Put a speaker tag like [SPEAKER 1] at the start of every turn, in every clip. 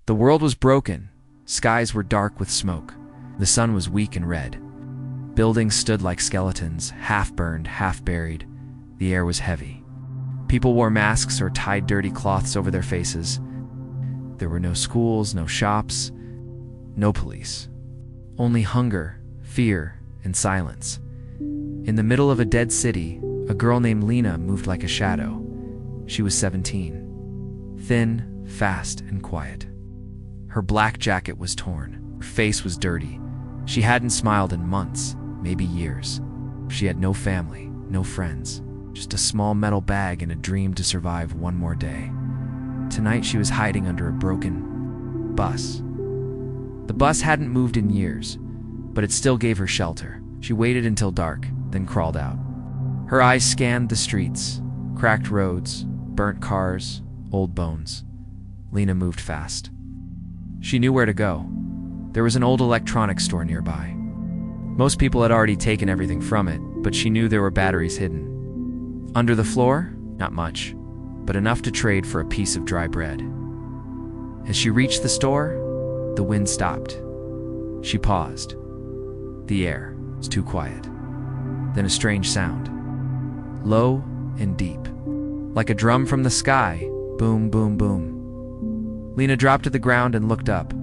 [SPEAKER 1] The world was broken. Skies were dark with smoke. The sun was weak and red. Buildings stood like skeletons, half burned, half buried. The air was heavy. People wore masks or tied dirty cloths over their faces. There were no schools, no shops, no police. Only hunger, fear, and silence. In the middle of a dead city, a girl named Lina moved like a shadow. She was 17. Thin, fast, and quiet. Her black jacket was torn. Her face was dirty. She hadn't smiled in months, maybe years. She had no family, no friends, just a small metal bag and a dream to survive one more day. Tonight she was hiding under a broken bus. The bus hadn't moved in years, but it still gave her shelter. She waited until dark, then crawled out. Her eyes scanned the streets, cracked roads, burnt cars, old bones. Lina moved fast. She knew where to go. There was an old electronics store nearby. Most people had already taken everything from it, but she knew there were batteries hidden. Under the floor, not much, but enough to trade for a piece of dry bread. As she reached the store, the wind stopped. She paused. The air was too quiet. Then a strange sound. Low and deep. Like a drum from the sky. Boom, boom, boom. Lina dropped to the ground and looked up.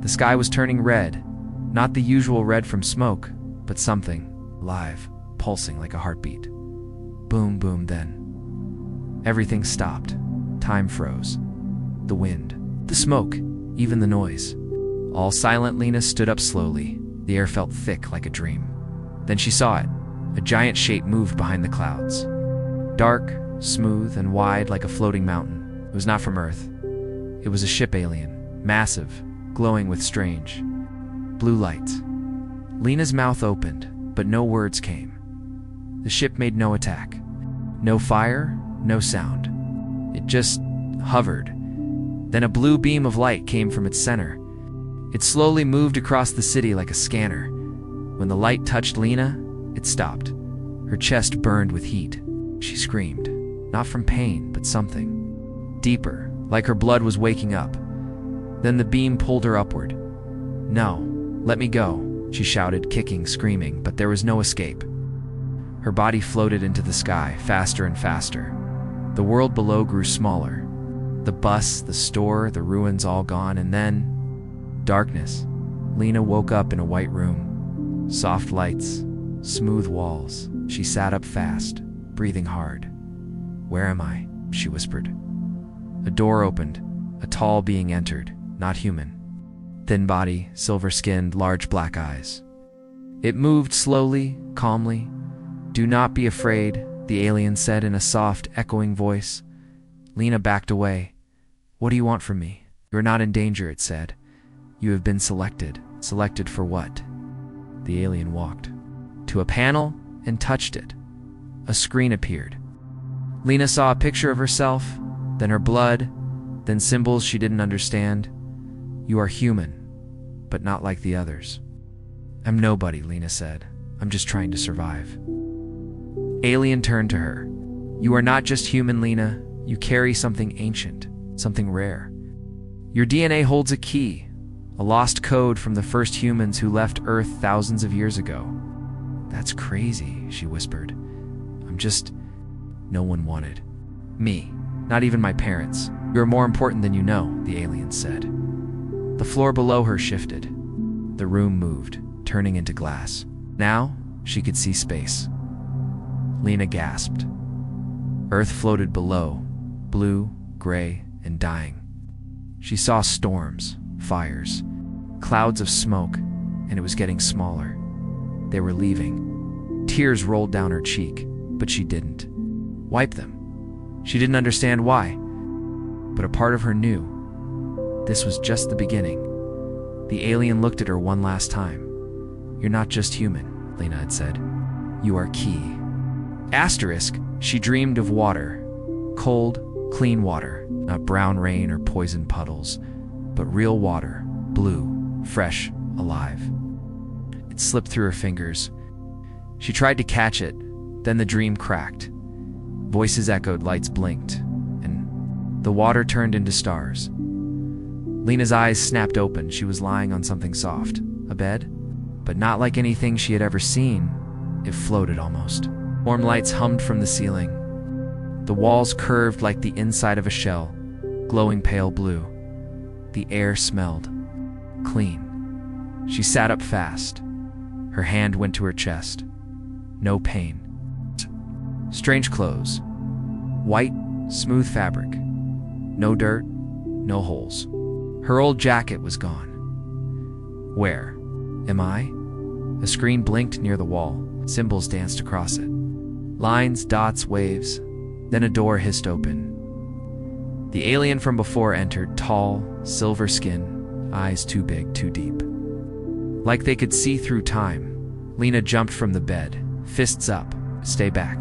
[SPEAKER 1] The sky was turning red. Not the usual red from smoke, but something alive, pulsing like a heartbeat. Boom, boom, then. Everything stopped. Time froze. The wind, the smoke, even the noise. All silent, Lina stood up slowly. The air felt thick like a dream. Then she saw it. A giant shape moved behind the clouds. Dark, smooth, and wide like a floating mountain. It was not from Earth. It was a ship alien, massive, glowing with strange blue lights. Lina's mouth opened, but no words came. The ship made no attack. No fire, no sound. It just hovered. Then a blue beam of light came from its center. It slowly moved across the city like a scanner. When the light touched Lina, it stopped. Her chest burned with heat. She screamed, not from pain, but something deeper, like her blood was waking up. Then the beam pulled her upward. "No, let me go," she shouted, kicking, screaming, but there was no escape. Her body floated into the sky, faster and faster. The world below grew smaller. The bus, the store, the ruins all gone, and then darkness. Lina woke up in a white room. Soft lights, smooth walls. She sat up fast, breathing hard. "Where am I?" she whispered. A door opened. A tall being entered, not human. Thin body, silver-skinned, large black eyes. It moved slowly, calmly. "Do not be afraid," the alien said in a soft, echoing voice. Lina backed away. "What do you want from me?" "You're not in danger," it said. "You have been selected." "Selected for what?" The alien walked to a panel and touched it. A screen appeared. Lina saw a picture of herself, then her blood, then symbols she didn't understand. "You are human, but not like the others." "I'm nobody," Lina said. "I'm just trying to survive." Alien turned to her. "You are not just human, Lina. You carry something ancient, something rare. Your DNA holds a key, a lost code from the first humans who left Earth thousands of years ago." "That's crazy," she whispered. "I'm just..." "No one wanted me, not even my parents. You're more important than you know," the alien said. The floor below her shifted. The room moved, turning into glass. Now, she could see space. Lina gasped. Earth floated below, blue, gray, and dying. She saw storms, fires, clouds of smoke, and it was getting smaller. They were leaving. Tears rolled down her cheek, but she didn't wipe them. She didn't understand why, but a part of her knew. This was just the beginning. The alien looked at her one last time. "You're not just human," Lina had said. "You are key." Asterisk, she dreamed of water. Cold, clean water, not brown rain or poison puddles, but real water, blue, fresh, alive. It slipped through her fingers. She tried to catch it, then the dream cracked. Voices echoed, lights blinked, and the water turned into stars. Lina's eyes snapped open. She was lying on something soft. A bed? But not like anything she had ever seen. It floated almost. Warm lights hummed from the ceiling. The walls curved like the inside of a shell, glowing pale blue. The air smelled clean. She sat up fast. Her hand went to her chest. No pain. Strange clothes. White, smooth fabric. No dirt, no holes. Her old jacket was gone. Where? Am I? A screen blinked near the wall. Symbols danced across it. Lines, dots, waves. Then a door hissed open. The alien from before entered, tall, silver skin, eyes too big, too deep. Like they could see through time, Lina jumped from the bed, fists up. Stay back.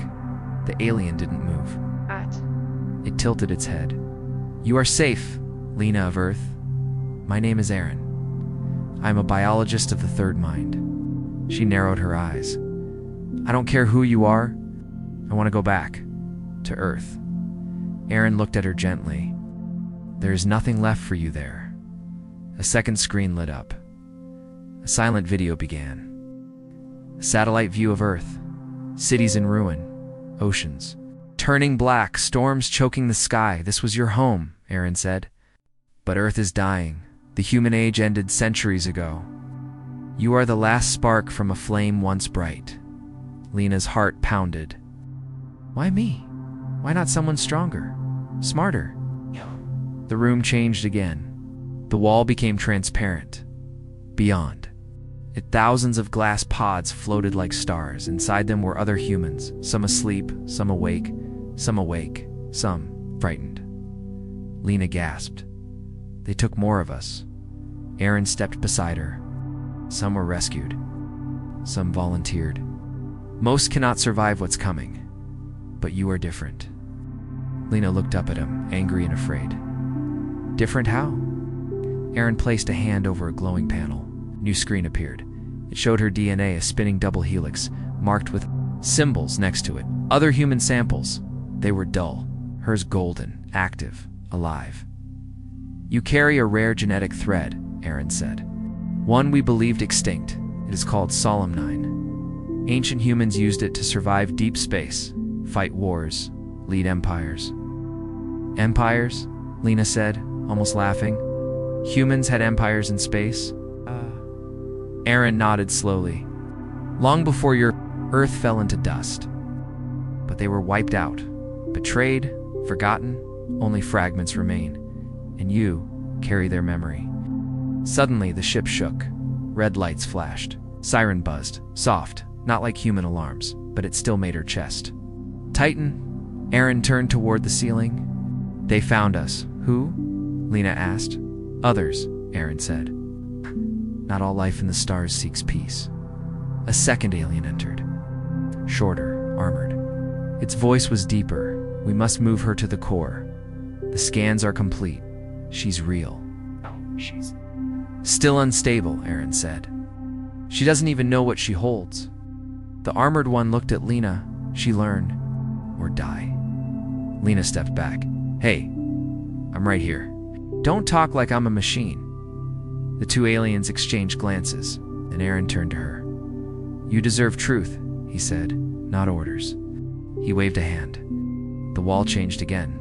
[SPEAKER 1] The alien didn't move. It tilted its head. You are safe, Lina of Earth. My name is Aaron. I'm a biologist of the third mind. She narrowed her eyes. I don't care who you are. I want to go back. To Earth. Aaron looked at her gently. There is nothing left for you there. A second screen lit up. A silent video began. A satellite view of Earth. Cities in ruin. Oceans. Turning black, storms choking the sky. This was your home, Aaron said. But Earth is dying. The human age ended centuries ago. You are the last spark from a flame once bright. Lina's heart pounded. Why me? Why not someone stronger? Smarter? The room changed again. The wall became transparent. Beyond. Thousands of glass pods floated like stars. Inside them were other humans, some asleep, some awake, some frightened. Lina gasped. They took more of us. Aaron stepped beside her. Some were rescued. Some volunteered. Most cannot survive what's coming. But you are different. Lina looked up at him, angry and afraid. Different how? Aaron placed a hand over a glowing panel. A new screen appeared. It showed her DNA, a spinning double helix, marked with symbols next to it. Other human samples. They were dull. Hers golden, active, alive. You carry a rare genetic thread, Aaron said. One we believed extinct. It is called Solemnine. Ancient humans used it to survive deep space, fight wars, lead empires. Empires? Lina said, almost laughing. Humans had empires in space? Aaron nodded slowly. Long before your Earth fell into dust. But they were wiped out. Betrayed, forgotten, only fragments remain. And you carry their memory. Suddenly, the ship shook. Red lights flashed. Siren buzzed. Soft, not like human alarms, but it still made her chest tighten. Aaron turned toward the ceiling. They found us. Who? Lina asked. Others, Aaron said. Not all life in the stars seeks peace. A second alien entered. Shorter, armored. Its voice was deeper. We must move her to the core. The scans are complete. She's real. She's still unstable, Aaron said. She doesn't even know what she holds. The armored one looked at Lina. She learned. Or die. Lina stepped back. Hey, I'm right here. Don't talk like I'm a machine. The two aliens exchanged glances, and Aaron turned to her. You deserve truth, he said, not orders. He waved a hand. The wall changed again.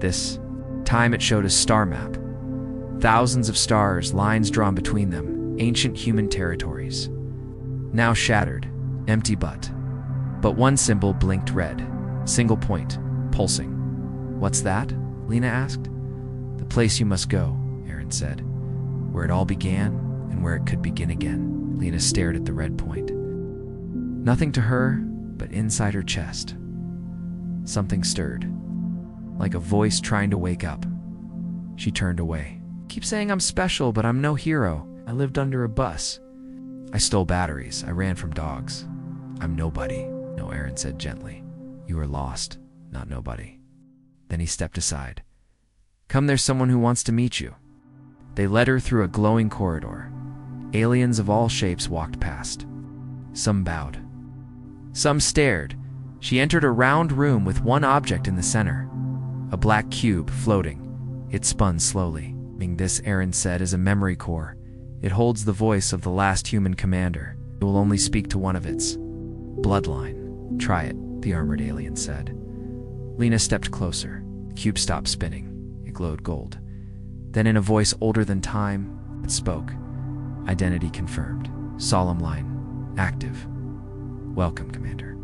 [SPEAKER 1] This time it showed a star map. Thousands of stars, lines drawn between them, ancient human territories. Now shattered, empty but one symbol blinked red. Single point, pulsing. What's that? Lina asked. The place you must go, Aaron said. Where it all began and where it could begin again. Lina stared at the red point. Nothing to her, but inside her chest. Something stirred. Like a voice trying to wake up. She turned away. Keep saying I'm special, but I'm no hero. I lived under a bus. I stole batteries. I ran from dogs. I'm nobody. No, Aaron said gently. You are lost, not nobody. Then he stepped aside. Come, there's someone who wants to meet you. They led her through a glowing corridor. Aliens of all shapes walked past. Some bowed. Some stared. She entered a round room with one object in the center. A black cube floating. It spun slowly. This, Aaron said, is a memory core. It holds the voice of the last human commander. It will only speak to one of its bloodline. Try it, the armored alien said. Lina stepped closer. The cube stopped spinning. It glowed gold. Then in a voice older than time, it spoke. Identity confirmed. Solemn line. Active. Welcome, Commander.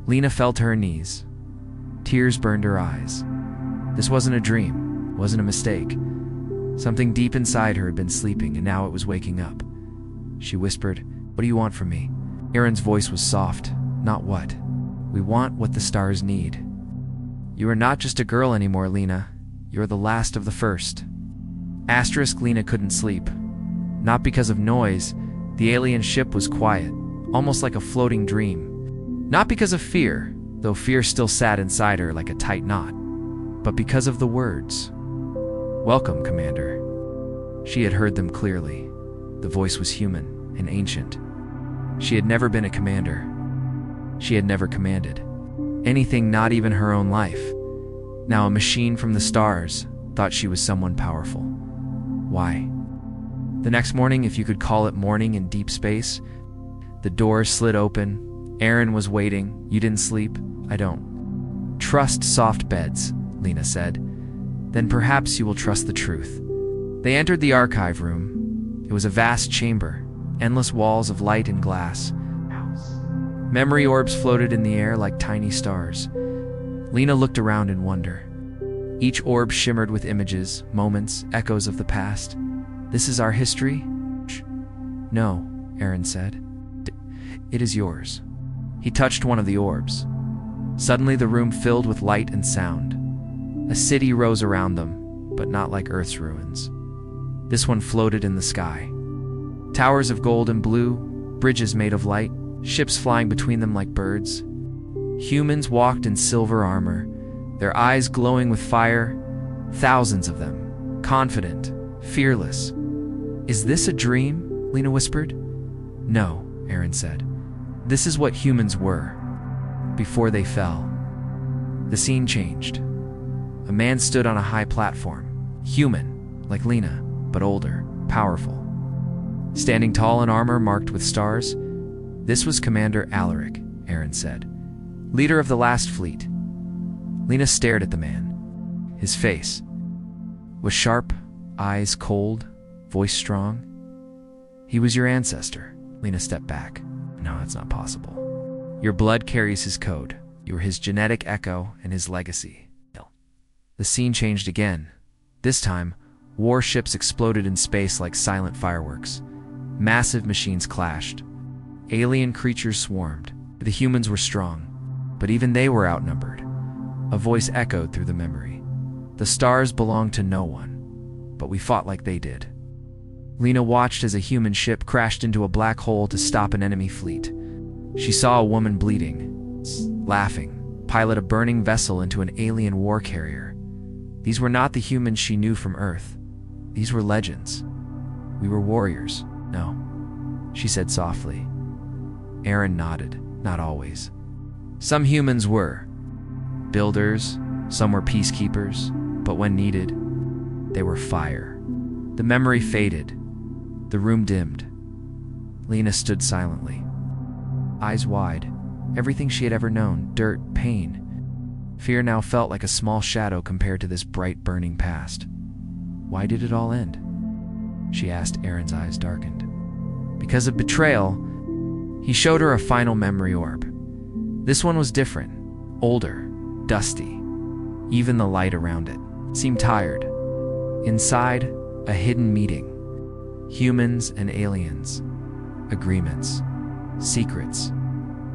[SPEAKER 1] Lina fell to her knees. Tears burned her eyes. This wasn't a dream. Wasn't a mistake. Something deep inside her had been sleeping, and now it was waking up. She whispered, "What do you want from me?" Aaron's voice was soft. "Not what. We want what the stars need. You are not just a girl anymore, Lina. You are the last of the first." Lina couldn't sleep. Not because of noise. The alien ship was quiet, almost like a floating dream. Not because of fear, though fear still sat inside her like a tight knot, but because of the words. "Welcome, Commander." She had heard them clearly. The voice was human and ancient. She had never been a commander. She had never commanded anything, not even her own life. Now a machine from the stars thought she was someone powerful. Why? The next morning, if you could call it morning in deep space, the doors slid open. Aaron was waiting. "You didn't sleep?" "I don't." "Trust soft beds," Lina said. "Then perhaps you will trust the truth." They entered the archive room. It was a vast chamber, endless walls of light and glass. Memory orbs floated in the air like tiny stars. Lina looked around in wonder. Each orb shimmered with images, moments, echoes of the past. "This is our history?" "No," Aaron said. "It is yours." He touched one of the orbs. Suddenly the room filled with light and sound. A city rose around them, but not like Earth's ruins. This one floated in the sky. Towers of gold and blue, bridges made of light, ships flying between them like birds. Humans walked in silver armor, their eyes glowing with fire, thousands of them, confident, fearless. "Is this a dream?" Lina whispered. "No," Aaron said. "This is what humans were, before they fell." The scene changed. A man stood on a high platform, human, like Lina, but older, powerful. Standing tall in armor marked with stars, this was Commander Alaric, Aaron said, leader of the last fleet. Lina stared at the man. His face was sharp, eyes cold, voice strong. "He was your ancestor." Lina stepped back. "No, that's not possible. Your blood carries his code. You were his genetic echo and his legacy." The scene changed again. This time, warships exploded in space like silent fireworks. Massive machines clashed. Alien creatures swarmed. The humans were strong, but even they were outnumbered. A voice echoed through the memory. "The stars belong to no one, but we fought like they did." Lina watched as a human ship crashed into a black hole to stop an enemy fleet. She saw a woman bleeding, laughing, pilot a burning vessel into an alien war carrier. These were not the humans she knew from Earth. These were legends. "We were warriors." "No," she said softly. Aaron nodded. "Not always. Some humans were builders, some were peacekeepers, but when needed, they were fire." The memory faded. The room dimmed. Lina stood silently, eyes wide. Everything she had ever known, dirt, pain, fear, now felt like a small shadow compared to this bright, burning past. "Why did it all end?" she asked. Aaron's eyes darkened. "Because of betrayal." He showed her a final memory orb. This one was different, older, dusty. Even the light around it seemed tired. Inside, a hidden meeting. Humans and aliens. Agreements. Secrets.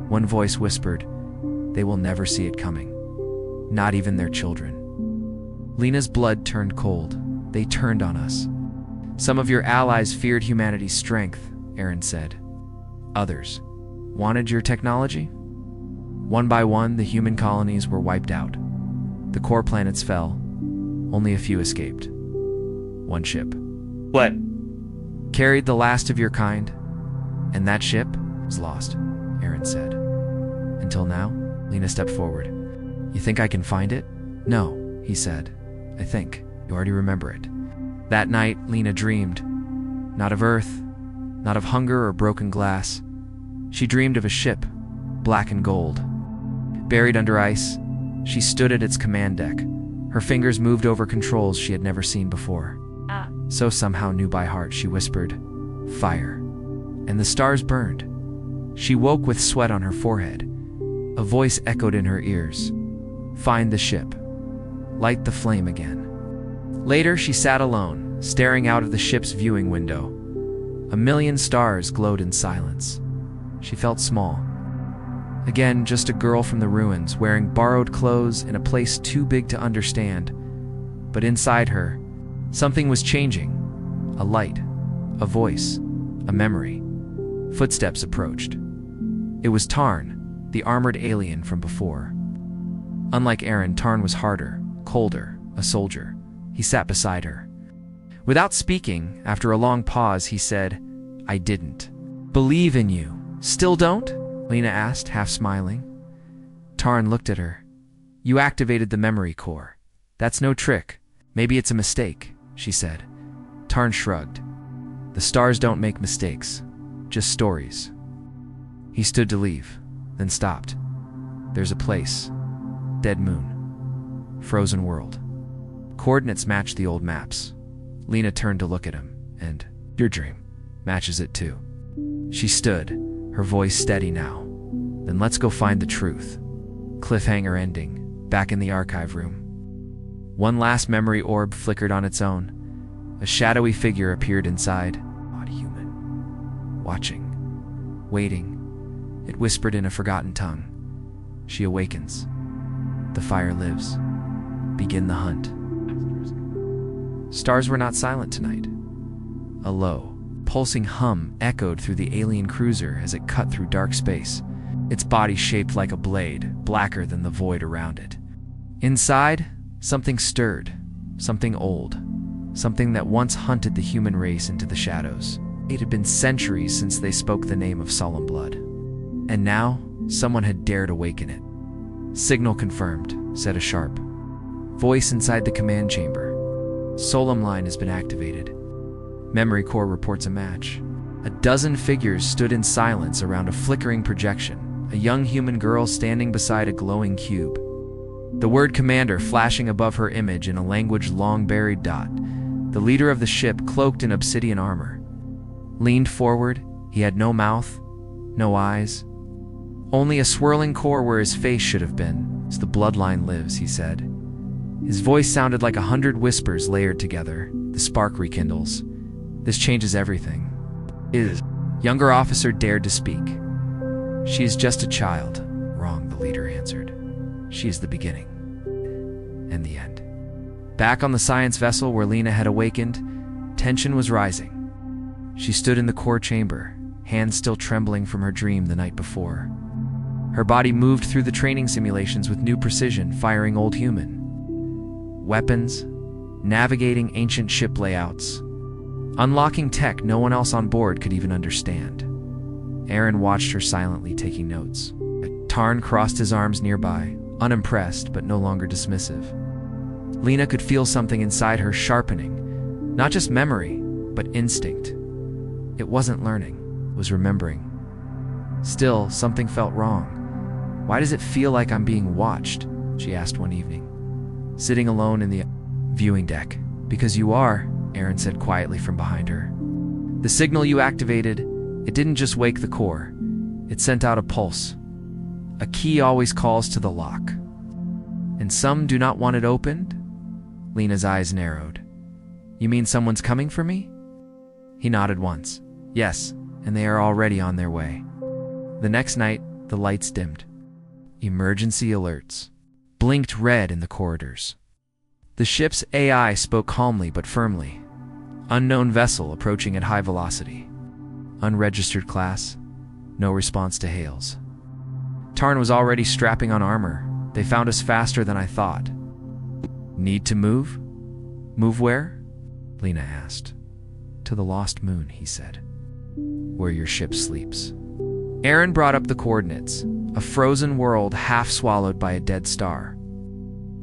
[SPEAKER 1] One voice whispered, "They will never see it coming. Not even their children." Lina's blood turned cold. "They turned on us. Some of your allies feared humanity's strength," Aaron said. "Others wanted your technology." One by one, the human colonies were wiped out. The core planets fell. Only a few escaped. One ship.
[SPEAKER 2] "What?"
[SPEAKER 1] "Carried the last of your kind, and that ship was lost," Aaron said. "Until now." Lina stepped forward. "You think I can find it?" "No," he said. "I think you already remember it." That night, Lina dreamed. Not of Earth, not of hunger or broken glass. She dreamed of a ship, black and gold. Buried under ice, she stood at its command deck. Her fingers moved over controls she had never seen before. So somehow knew by heart, she whispered, "Fire." And the stars burned. She woke with sweat on her forehead. A voice echoed in her ears. "Find the ship. Light the flame again." Later, she sat alone, staring out of the ship's viewing window. A million stars glowed in silence. She felt small. Again, just a girl from the ruins, wearing borrowed clothes in a place too big to understand. But inside her, something was changing. A light, a voice, a memory. Footsteps approached. It was Tarn, the armored alien from before. Unlike Aaron, Tarn was harder, colder, a soldier. He sat beside her. Without speaking, after a long pause, he said, "I didn't believe in you." "Still don't?" Lina asked, half smiling. Tarn looked at her. "You activated the memory core. That's no trick. Maybe it's a mistake," she said. Tarn shrugged. "The stars don't make mistakes, just stories." He stood to leave, then stopped. "There's a place. Dead moon. Frozen world." Coordinates matched the old maps. Lina turned to look at him, and "Your dream matches it too." She stood, her voice steady now. "Then let's go find the truth." Cliffhanger ending, back in the archive room. One last memory orb flickered on its own. A shadowy figure appeared inside. Odd human. Watching. Waiting. It whispered in a forgotten tongue. "She awakens. The fire lives. Begin the hunt." Stars were not silent tonight. A low, pulsing hum echoed through the alien cruiser as it cut through dark space, its body shaped like a blade, blacker than the void around it. Inside, something stirred, something old, something that once hunted the human race into the shadows. It had been centuries since they spoke the name of Solemn Blood. And now, someone had dared awaken it. "Signal confirmed," said a sharp voice inside the command chamber. "Solemn line has been activated. Memory core reports a match." A dozen figures stood in silence around a flickering projection, a young human girl standing beside a glowing cube. The word commander flashing above her image in a language long buried. The leader of the ship, cloaked in obsidian armor, leaned forward. He had no mouth, no eyes, only a swirling core where his face should have been. "As the bloodline lives," he said. His voice sounded like 100 whispers layered together. The spark rekindles. "This changes everything." "Is." Younger officer dared to speak. "She is just a child." "Wrong," the leader answered. "She is the beginning. And the end." Back on the science vessel where Lina had awakened, tension was rising. She stood in the core chamber, hands still trembling from her dream the night before. Her body moved through the training simulations with new precision, firing old human weapons, navigating ancient ship layouts, unlocking tech no one else on board could even understand. Aaron watched her silently, taking notes. Tarn crossed his arms nearby, unimpressed but no longer dismissive. Lina could feel something inside her sharpening, not just memory, but instinct. It wasn't learning, it was remembering. Still, something felt wrong. "Why does it feel like I'm being watched?" she asked one evening, sitting alone in the viewing deck. "Because you are," Aaron said quietly from behind her. "The signal you activated, it didn't just wake the core. It sent out a pulse. A key always calls to the lock. And some do not want it opened?" Lina's eyes narrowed. "You mean someone's coming for me?" He nodded once. "Yes, and they are already on their way." The next night, the lights dimmed. Emergency alerts blinked red in the corridors. The ship's AI spoke calmly but firmly. "Unknown vessel approaching at high velocity. Unregistered class. No response to hails." Tarn was already strapping on armor. "They found us faster than I thought." "Need to move?" "Move where?" Lina asked. "To the lost moon," he said. "Where your ship sleeps." Aaron brought up the coordinates. A frozen world half swallowed by a dead star.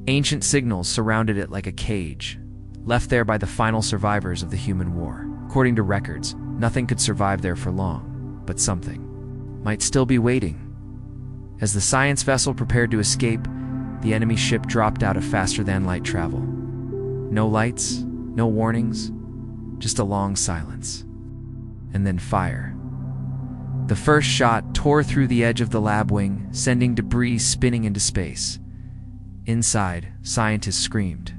[SPEAKER 1] Ancient signals surrounded it like a cage. left there by the final survivors of the human war. According to records, nothing could survive there for long, but something might still be waiting. As the science vessel prepared to escape, the enemy ship dropped out of faster-than-light travel. No lights, no warnings, just a long silence. And then fire. The first shot tore through the edge of the lab wing, sending debris spinning into space. Inside, scientists screamed.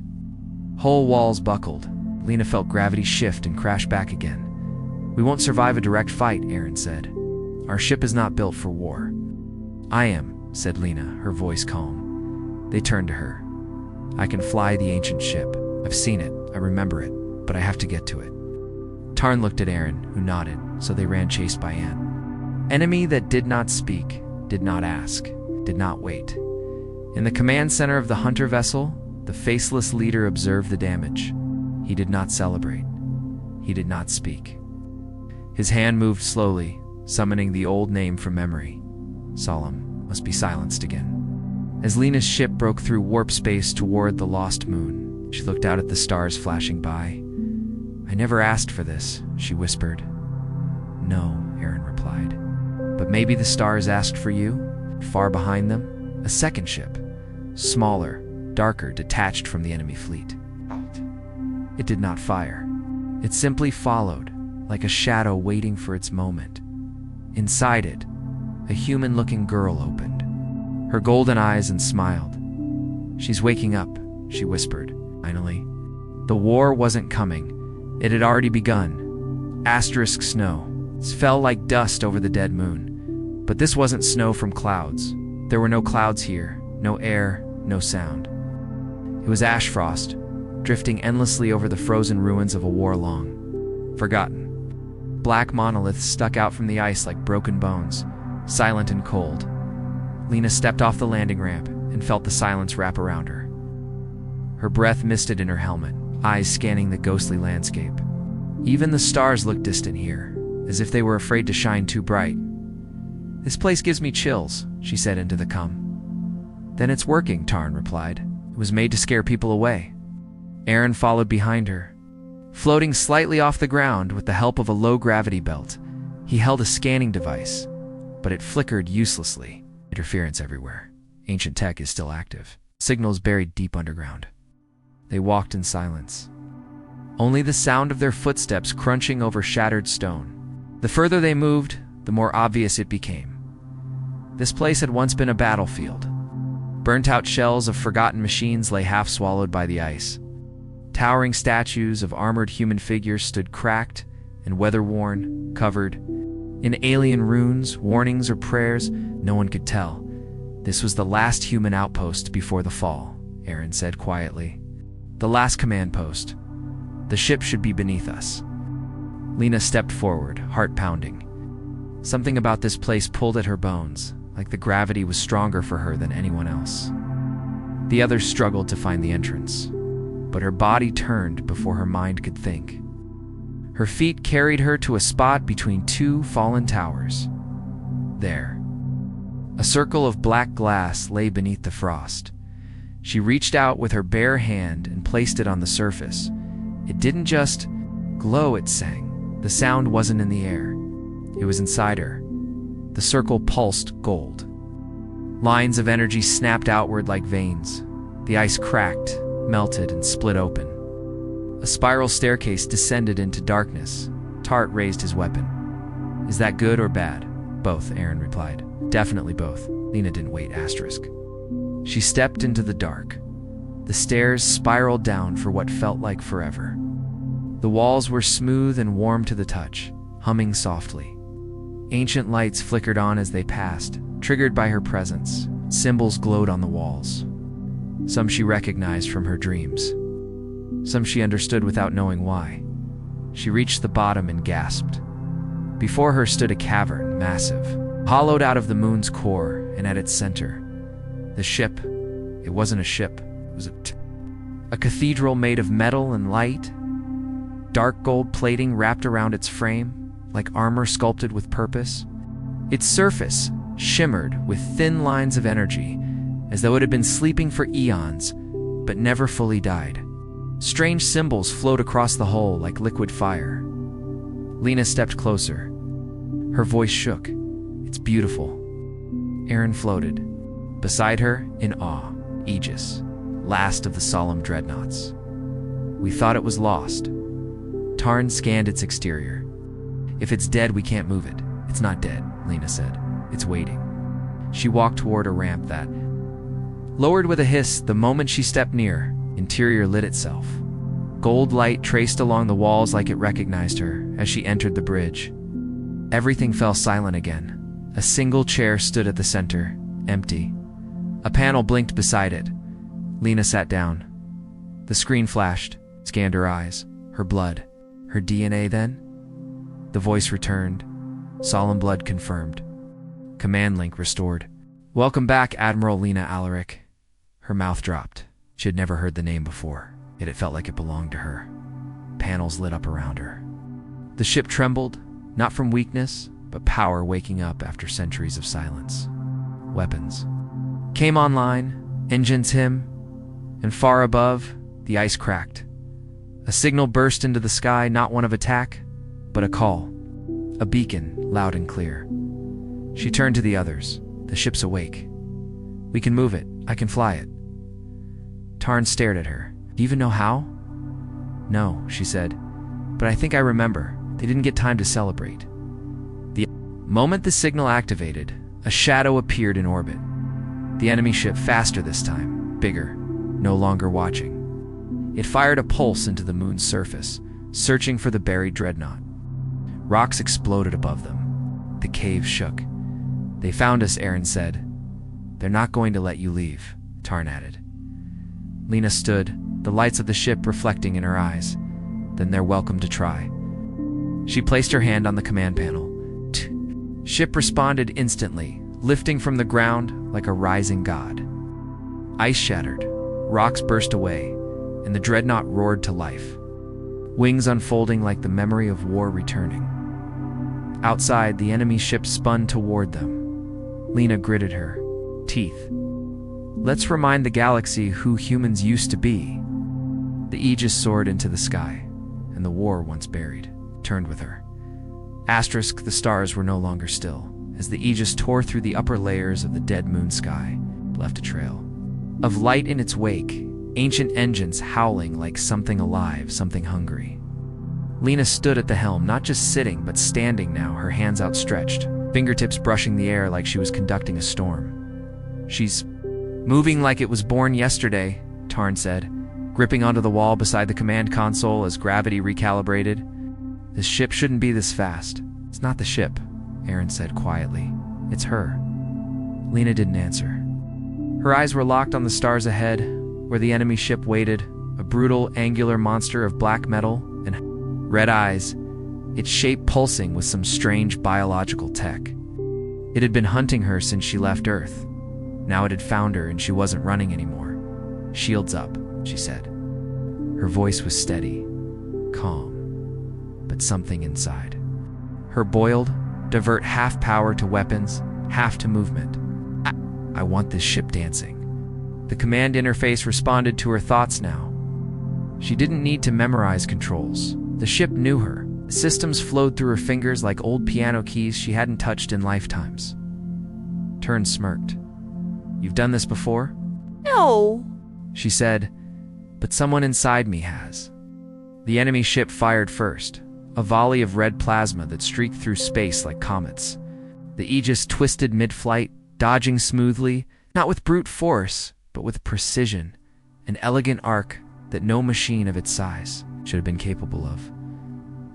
[SPEAKER 1] Whole walls buckled. Lina felt gravity shift and crash back again. "We won't survive a direct fight," Aaron said. "Our ship is not built for war." "I am," said Lina, her voice calm. They turned to her. "I can fly the ancient ship. I've seen it, I remember it, but I have to get to it." Tarn looked at Aaron, who nodded, so they ran chased by Anne. Enemy that did not speak, did not ask, did not wait. In the command center of the hunter vessel, the faceless leader observed the damage. He did not celebrate. He did not speak. His hand moved slowly, summoning the old name from memory. Solemn must be silenced again. As Lina's ship broke through warp space toward the lost moon, she looked out at the stars flashing by. "I never asked for this," she whispered. "No," Aaron replied. "But maybe the stars asked for you?" Far behind them, a second ship, smaller, darker, detached from the enemy fleet. It did not fire. It simply followed, like a shadow waiting for its moment. Inside it, a human-looking girl opened, her golden eyes, and smiled. "She's waking up," she whispered, finally. The war wasn't coming. It had already begun. Asterisk snow fell like dust over the dead moon. But this wasn't snow from clouds. There were no clouds here, no air, no sound. It was ash frost, drifting endlessly over the frozen ruins of a war long forgotten. Black monoliths stuck out from the ice like broken bones, silent and cold. Lina stepped off the landing ramp and felt the silence wrap around her. Her breath misted in her helmet, eyes scanning the ghostly landscape. Even the stars looked distant here, as if they were afraid to shine too bright. "This place gives me chills," she said into the cum. "Then it's working," Tarn replied. "It was made to scare people away." Aaron followed behind her. Floating slightly off the ground with the help of a low-gravity belt, he held a scanning device, but it flickered uselessly. Interference everywhere. Ancient tech is still active. Signals buried deep underground. They walked in silence. Only the sound of their footsteps crunching over shattered stone. The further they moved, the more obvious it became. This place had once been a battlefield. Burnt-out shells of forgotten machines lay half-swallowed by the ice. Towering statues of armored human figures stood cracked and weather-worn, covered in alien runes, warnings, or prayers. No one could tell. "This was the last human outpost before the fall," Aaron said quietly. "The last command post. The ship should be beneath us." Lina stepped forward, heart pounding. Something about this place pulled at her bones, like the gravity was stronger for her than anyone else. The others struggled to find the entrance, but her body turned before her mind could think. Her feet carried her to a spot between two fallen towers. There, a circle of black glass lay beneath the frost. She reached out with her bare hand and placed it on the surface. It didn't just glow, it sang. The sound wasn't in the air. It was inside her. The circle pulsed gold. Lines of energy snapped outward like veins. The ice cracked, melted, and split open. A spiral staircase descended into darkness. Tart raised his weapon. "Is that good or bad?" "Both," Aaron replied. "Definitely both." Lina didn't wait, asterisk. She stepped into the dark. The stairs spiraled down for what felt like forever. The walls were smooth and warm to the touch, humming softly. Ancient lights flickered on as they passed, triggered by her presence. Symbols glowed on the walls. Some she recognized from her dreams. Some she understood without knowing why. She reached the bottom and gasped. Before her stood a cavern, massive, hollowed out of the moon's core, and at its center, the ship. It wasn't a ship. It was a cathedral made of metal and light. Dark gold plating wrapped around its frame, like armor sculpted with purpose. Its surface shimmered with thin lines of energy, as though it had been sleeping for eons, but never fully died. Strange symbols flowed across the hull like liquid fire. Lina stepped closer. Her voice shook. "It's beautiful." Aaron floated. Beside her, in awe, Aegis, last of the solemn dreadnoughts. "We thought it was lost." Tarn scanned its exterior. "If it's dead, we can't move it." "It's not dead," Lina said. "It's waiting." She walked toward a ramp that lowered with a hiss the moment she stepped near. Interior lit itself. Gold light traced along the walls like it recognized her as she entered the bridge. Everything fell silent again. A single chair stood at the center, empty. A panel blinked beside it. Lina sat down. The screen flashed, scanned her eyes, her blood. Her DNA then? The voice returned. Solemn blood confirmed. Command link restored. "Welcome back, Admiral Lina Alaric." Her mouth dropped. She had never heard the name before, yet it felt like it belonged to her. Panels lit up around her. The ship trembled, not from weakness, but power waking up after centuries of silence. Weapons came online, engines hum, and far above, the ice cracked. A signal burst into the sky, not one of attack, but a call. A beacon, loud and clear. She turned to the others. "The ship's awake. We can move it. I can fly it." Tarn stared at her. "Do you even know how?" "No," she said. "But I think I remember. They didn't get time to celebrate." The moment the signal activated, a shadow appeared in orbit. The enemy ship, faster this time, bigger, no longer watching. It fired a pulse into the moon's surface, searching for the buried dreadnought. Rocks exploded above them. The cave shook. "They found us," Aaron said. "They're not going to let you leave," Tarn added. Lina stood, the lights of the ship reflecting in her eyes. "Then they're welcome to try." She placed her hand on the command panel. Ship responded instantly, lifting from the ground like a rising god. Ice shattered, rocks burst away, and the dreadnought roared to life. Wings unfolding like the memory of war returning. Outside, the enemy ship spun toward them. Lina gritted her teeth. "Let's remind the galaxy who humans used to be." The Aegis soared into the sky, and the war once buried turned with her. Asterisk, the stars were no longer still, as the Aegis tore through the upper layers of the dead moon sky, left a trail of light in its wake, ancient engines howling like something alive, something hungry. Lina stood at the helm, not just sitting, but standing now, her hands outstretched, fingertips brushing the air like she was conducting a storm. "She's moving like it was born yesterday," Tarn said, gripping onto the wall beside the command console as gravity recalibrated. "This ship shouldn't be this fast." "It's not the ship," Aaron said quietly. "It's her." Lina didn't answer. Her eyes were locked on the stars ahead, where the enemy ship waited, a brutal, angular monster of black metal and red eyes, its shape pulsing with some strange biological tech. It had been hunting her since she left Earth. Now it had found her and she wasn't running anymore. "Shields up," she said. Her voice was steady, calm, but something inside her boiled, divert half power to weapons, half to movement. I want this ship dancing." The command interface responded to her thoughts now. She didn't need to memorize controls. The ship knew her. The systems flowed through her fingers like old piano keys she hadn't touched in lifetimes. Tarn smirked. "You've done this before?"
[SPEAKER 2] "No,"
[SPEAKER 1] she said, "but someone inside me has." The enemy ship fired first, a volley of red plasma that streaked through space like comets. The Aegis twisted mid-flight, dodging smoothly, not with brute force, but with precision, an elegant arc that no machine of its size should have been capable of.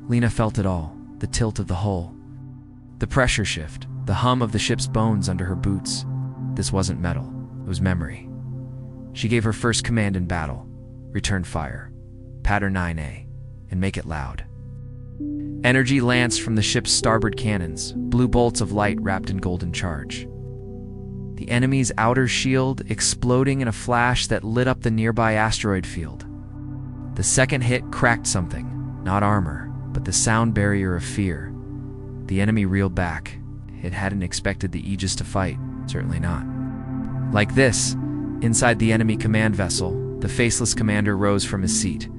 [SPEAKER 1] Lina felt it all, the tilt of the hull, the pressure shift, the hum of the ship's bones under her boots. This wasn't metal, it was memory. She gave her first command in battle: return fire, pattern 9A, and make it loud. Energy lanced from the ship's starboard cannons, blue bolts of light wrapped in golden charge. The enemy's outer shield exploding in a flash that lit up the nearby asteroid field. The second hit cracked something, not armor, but the sound barrier of fear. The enemy reeled back. It hadn't expected the Aegis to fight, certainly not. Like this, inside the enemy command vessel, the faceless commander rose from his seat.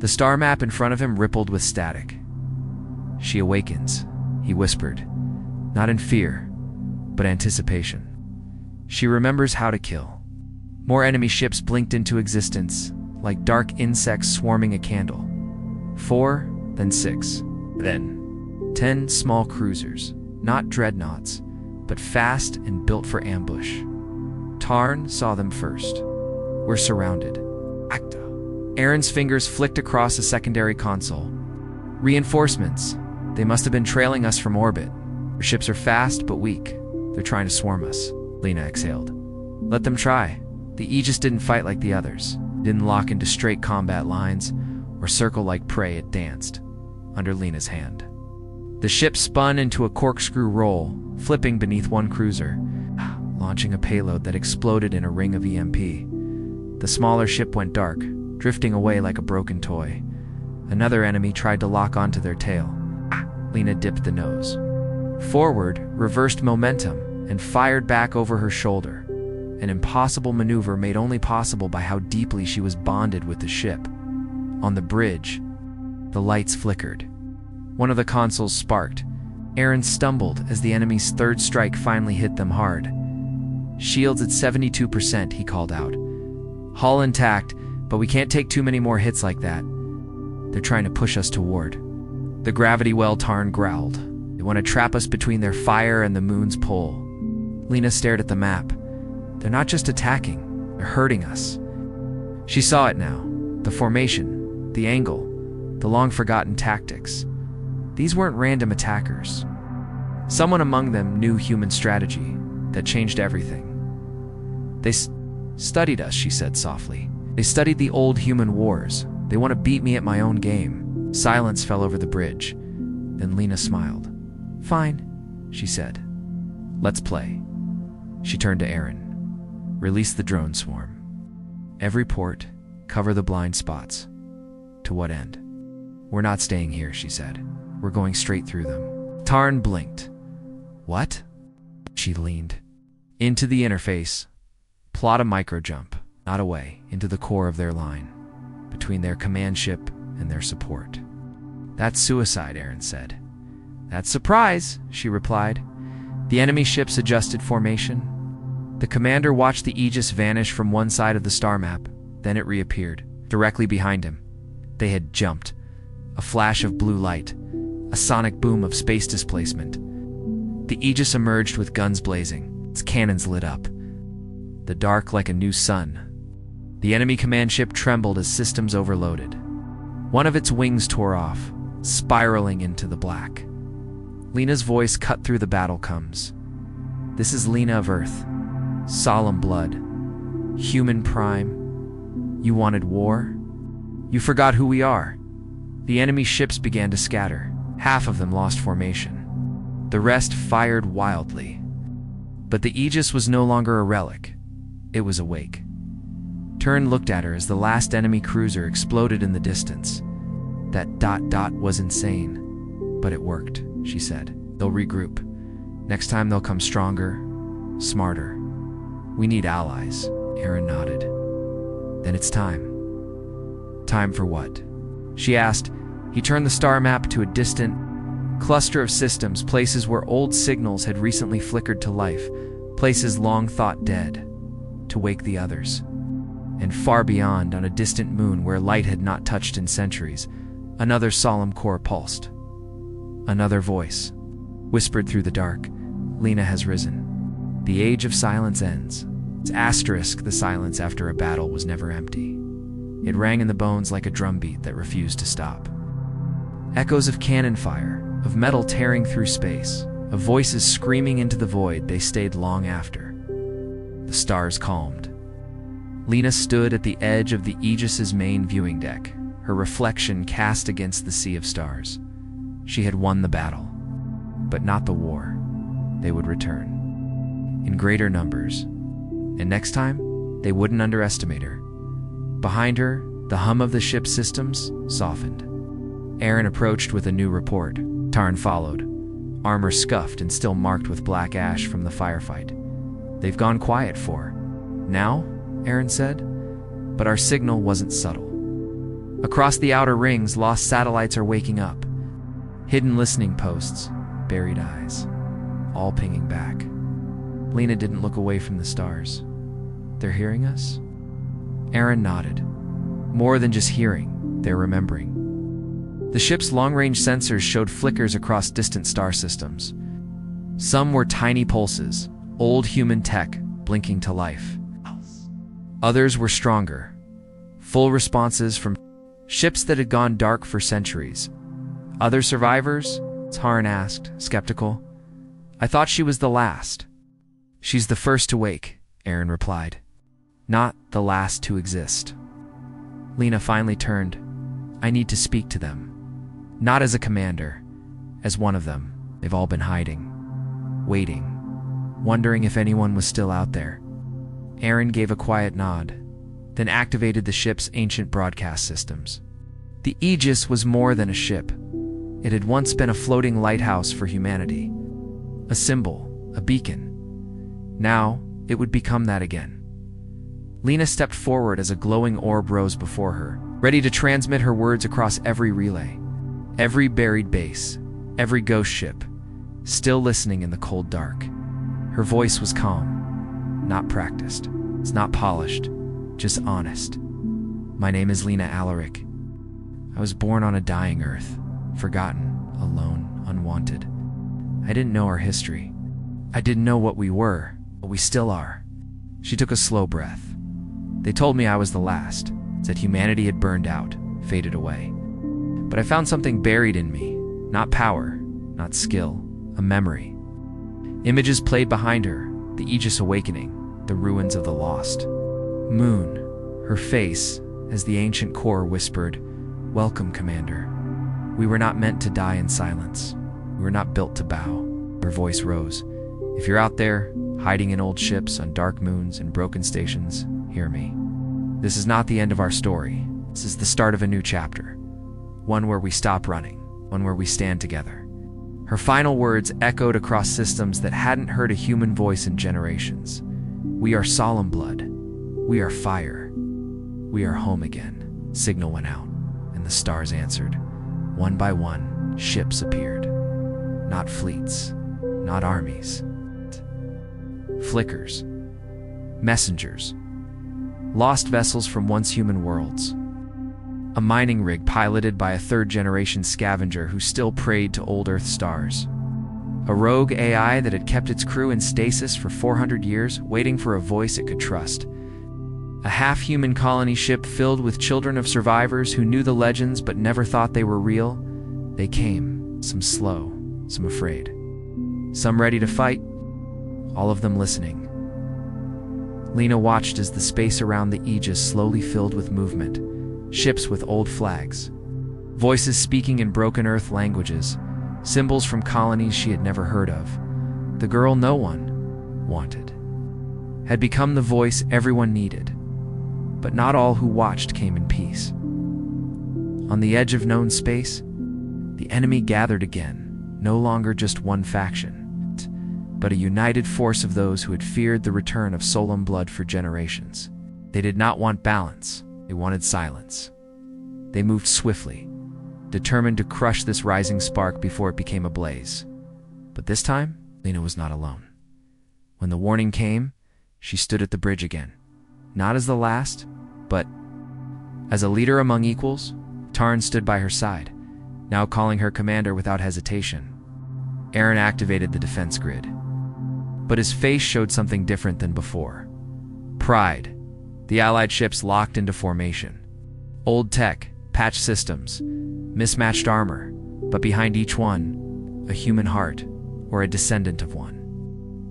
[SPEAKER 1] The star map in front of him rippled with static. "She awakens," he whispered, not in fear, but anticipation. "She remembers how to kill." More enemy ships blinked into existence, like dark insects swarming a candle. 4, then 6, then 10 small cruisers, not dreadnoughts, but fast and built for ambush. Tarn saw them first. "We're surrounded." Acta. Aaron's fingers flicked across a secondary console. "Reinforcements. They must have been trailing us from orbit. Our ships are fast but weak. They're trying to swarm us." Lina exhaled. "Let them try." The Aegis didn't fight like the others. It didn't lock into straight combat lines or circle like prey. It danced under Lina's hand. The ship spun into a corkscrew roll, flipping beneath one cruiser, launching a payload that exploded in a ring of EMP. The smaller ship went dark, drifting away like a broken toy. Another enemy tried to lock onto their tail. Lina dipped the nose. Forward, reversed momentum, and fired back over her shoulder. An impossible maneuver made only possible by how deeply she was bonded with the ship. On the bridge, the lights flickered. One of the consoles sparked. Aaron stumbled as the enemy's third strike finally hit them hard. "Shields at 72%, he called out. "Hull intact, but we can't take too many more hits like that. They're trying to push us toward." The gravity well, Tarn growled. "They want to trap us between their fire and the moon's pull." Lina stared at the map. "They're not just attacking, they're hurting us." She saw it now. The formation, the angle, the long-forgotten tactics. These weren't random attackers. Someone among them knew human strategy that changed everything. "They studied us," she said softly. "They studied the old human wars. They want to beat me at my own game." Silence fell over the bridge. Then Lina smiled. "Fine," she said. "Let's play." She turned to Aaron. "Release the drone swarm. Every port, cover the blind spots." "To what end?" "We're not staying here," she said. "We're going straight through them." Tarn blinked. "What?" She leaned into the interface. "Plot a micro-jump, not away, into the core of their line, between their command ship and their support." "That's suicide," Aaron said. "That's surprise," she replied. The enemy ships adjusted formation. The commander watched the Aegis vanish from one side of the star map. Then it reappeared, directly behind him. They had jumped. A flash of blue light, a sonic boom of space displacement. The Aegis emerged with guns blazing, its cannons lit up. The dark like a new sun. The enemy command ship trembled as systems overloaded. One of its wings tore off, spiraling into the black. Lina's voice cut through the battle comes. "This is Lina of Earth. Solemn blood. Human prime. You wanted war? You forgot who we are." The enemy ships began to scatter. Half of them lost formation. The rest fired wildly. But the Aegis was no longer a relic. It was awake. Tarn looked at her as the last enemy cruiser exploded in the distance. That dot was insane. "But it worked," she said. "They'll regroup. Next time they'll come stronger, smarter. We need allies." Aaron nodded. "Then it's time." "Time for what?" she asked. He turned the star map to a distant cluster of systems, places where old signals had recently flickered to life, places long thought dead, to wake the others. And far beyond, on a distant moon where light had not touched in centuries, another solemn core pulsed. Another voice whispered through the dark, "Lina has risen. The age of silence ends." Its asterisk, the silence after a battle, was never empty. It rang in the bones like a drumbeat that refused to stop. Echoes of cannon fire, of metal tearing through space, of voices screaming into the void. They stayed long after. The stars calmed. Lina stood at the edge of the Aegis's main viewing deck, her reflection cast against the sea of stars. She had won the battle, but not the war. They would return, in greater numbers, and next time, they wouldn't underestimate her. Behind her, the hum of the ship's systems softened. Aaron approached with a new report. Tarn followed, armor scuffed and still marked with black ash from the firefight. "They've gone quiet for now," Aaron said, but our signal wasn't subtle. Across the outer rings, lost satellites are waking up. Hidden listening posts, buried eyes, all pinging back. Lina didn't look away from the stars. They're hearing us? Aaron nodded. More than just hearing, they're remembering. The ship's long-range sensors showed flickers across distant star systems. Some were tiny pulses, old human tech blinking to life. Others were stronger, full responses from ships that had gone dark for centuries. Other survivors? Tarn asked, skeptical. I thought she was the last. She's the first to wake, Aaron replied. Not the last to exist. Lina finally turned. I need to speak to them. Not as a commander, as one of them. They've all been hiding, waiting, wondering if anyone was still out there. Aaron gave a quiet nod, then activated the ship's ancient broadcast systems. The Aegis was more than a ship. It had once been a floating lighthouse for humanity. A symbol, a beacon. Now, it would become that again. Lina stepped forward as a glowing orb rose before her, ready to transmit her words across every relay. Every buried base, every ghost ship, still listening in the cold dark. Her voice was calm, not practiced. It's not polished, just honest. My name is Lina Alaric. I was born on a dying Earth, forgotten, alone, unwanted. I didn't know our history. I didn't know what we were, but we still are. She took a slow breath. They told me I was the last, that humanity had burned out, faded away. But I found something buried in me, not power, not skill, a memory. Images played behind her, the Aegis awakening, the ruins of the lost. Moon, her face, as the ancient core whispered, Welcome, Commander. We were not meant to die in silence. We were not built to bow. Her voice rose. If you're out there, hiding in old ships on dark moons and broken stations, hear me. This is not the end of our story. This is the start of a new chapter. One where we stop running, one where we stand together. Her final words echoed across systems that hadn't heard a human voice in generations. We are solemn blood. We are fire. We are home again. Signal went out, and the stars answered. One by one, ships appeared. Not fleets, not armies. Flickers. Messengers. Lost vessels from once human worlds. A mining rig piloted by a third-generation scavenger who still prayed to old Earth stars. A rogue AI that had kept its crew in stasis for 400 years, waiting for a voice it could trust. A half-human colony ship filled with children of survivors who knew the legends but never thought they were real. They came, some slow, some afraid. Some ready to fight, all of them listening. Lina watched as the space around the Aegis slowly filled with movement. Ships with old flags, voices speaking in broken Earth languages, symbols from colonies she had never heard of. The girl no one wanted had become the voice everyone needed, but not all who watched came in peace. On the edge of known space, the enemy gathered again, no longer just one faction, but a united force of those who had feared the return of solemn blood for generations. They did not want balance. They wanted silence. They moved swiftly, determined to crush this rising spark before it became a blaze. But this time, Lina was not alone. When the warning came, she stood at the bridge again. Not as the last, but as a leader among equals. Tarn stood by her side, now calling her commander without hesitation. Aaron activated the defense grid. But his face showed something different than before. Pride. The Allied ships locked into formation. Old tech, patched systems, mismatched armor, but behind each one, a human heart, or a descendant of one.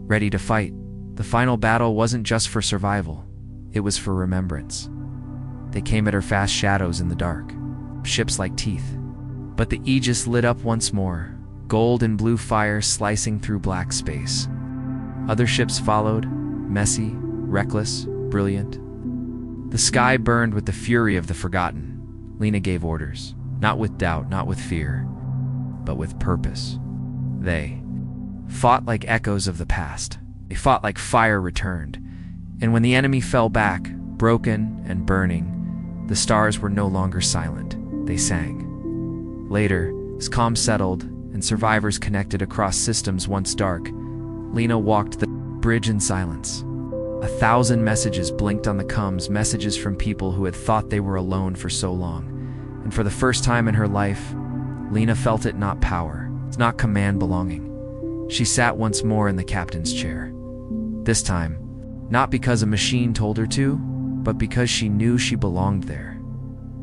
[SPEAKER 1] Ready to fight, the final battle wasn't just for survival, it was for remembrance. They came at her fast shadows in the dark, ships like teeth. But the Aegis lit up once more, gold and blue fire slicing through black space. Other ships followed, messy, reckless, brilliant. The sky burned with the fury of the forgotten. Lina gave orders, not with doubt, not with fear, but with purpose. They fought like echoes of the past. They fought like fire returned. And when the enemy fell back, broken and burning, The stars were no longer silent. They sang. Later, as calm settled and survivors connected across systems once dark, Lina walked the bridge in silence. 1,000 messages blinked on the comms, messages from people who had thought they were alone for so long. And for the first time in her life, Lina felt it not power, it's not command belonging. She sat once more in the captain's chair. This time, not because a machine told her to, but because she knew she belonged there.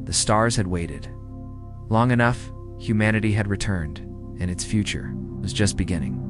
[SPEAKER 1] The stars had waited. Long enough, humanity had returned, and its future was just beginning.